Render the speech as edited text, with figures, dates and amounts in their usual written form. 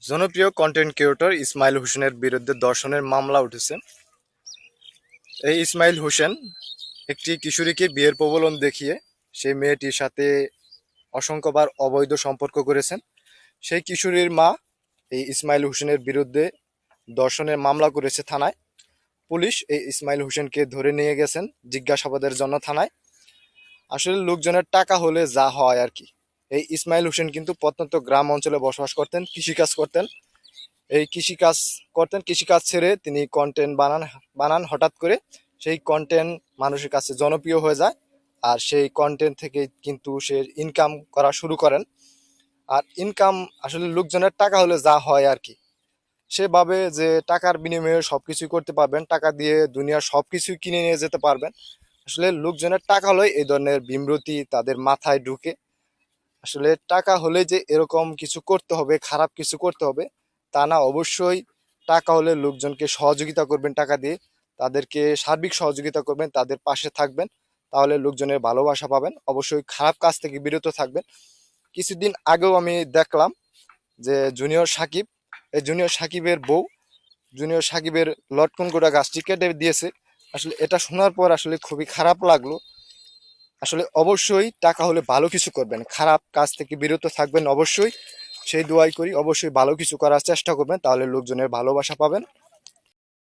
জনপ্রিয় content creator Ismail হোসেনের বিরুদ্ধে ধর্ষণের মামলা উঠেছে। এই ইসমাইল হোসেন একটি কিশোরীকে বিয়ের প্রলোভন দেখিয়ে সেই মেয়েটির সাথে অসংখ্যবার অবৈধ সম্পর্ক করেছেন। সেই কিশোরীর মা এই ইসমাইল হোসেনের বিরুদ্ধে ধর্ষণের মামলা করেছে থানায়। পুলিশ এই ইসমাইল হোসেনকে ধরে নিয়ে গেছেন জিজ্ঞাসাবাদের জন্য থানায়। আসলে লোকজনের টাকা হলে যা হয় আর কি। এই ইসমাইল হোসেন কিন্তু প্রত্যন্ত গ্রাম অঞ্চলে বসবাস করতেন, কৃষিকাজ করতেন। কৃষিকাজ ছেড়ে তিনি কন্টেন্ট বানান হঠাৎ করে। সেই কন্টেন্ট মানুষের কাছে জনপ্রিয় হয়ে যায়, আর সেই কন্টেন্ট থেকে কিন্তু সে ইনকাম করা শুরু করেন। আর ইনকাম আসলে লোকজনের টাকা হলে যা হয় আর কি। সে ভাবে যে টাকার বিনিময়ে সবকিছু করতে পারবেন, টাকা দিয়ে দুনিয়ার সবকিছু কিনে নিয়ে যেতে পারবেন। আসলে লোকজনের টাকা হলে এই ধরনের বিমূর্তি তাদের মাথায় ঢুকে। আসলে টাকা হলে যে এরকম কিছু করতে হবে, খারাপ কিছু করতে হবে তা না। অবশ্যই টাকা হলে লোকজনকে সহযোগিতা করবেন, টাকা দিয়ে তাদেরকে সার্বিক সহযোগিতা করবেন, তাদের পাশে থাকবেন, তাহলে লোকজনের ভালোবাসা পাবেন। অবশ্যই খারাপ কাজ থেকে বিরত থাকবেন। কিছুদিন আগেও আমি দেখলাম যে জুনিয়র সাকিবের বউ জুনিয়র সাকিবের লটকন গোড়া গাছটি কেটে দিয়েছে। আসলে এটা শোনার পর আসলে খুবই খারাপ লাগলো। আসলে অবশ্যই টাকা হলে ভালো কিছু করবেন, খারাপ কাজ থেকে বিরত থাকবেন। অবশ্যই সেই দোয়াই করি, অবশ্যই ভালো কিছু করার চেষ্টা করবেন, তাহলে লোকজনের ভালোবাসা পাবেন।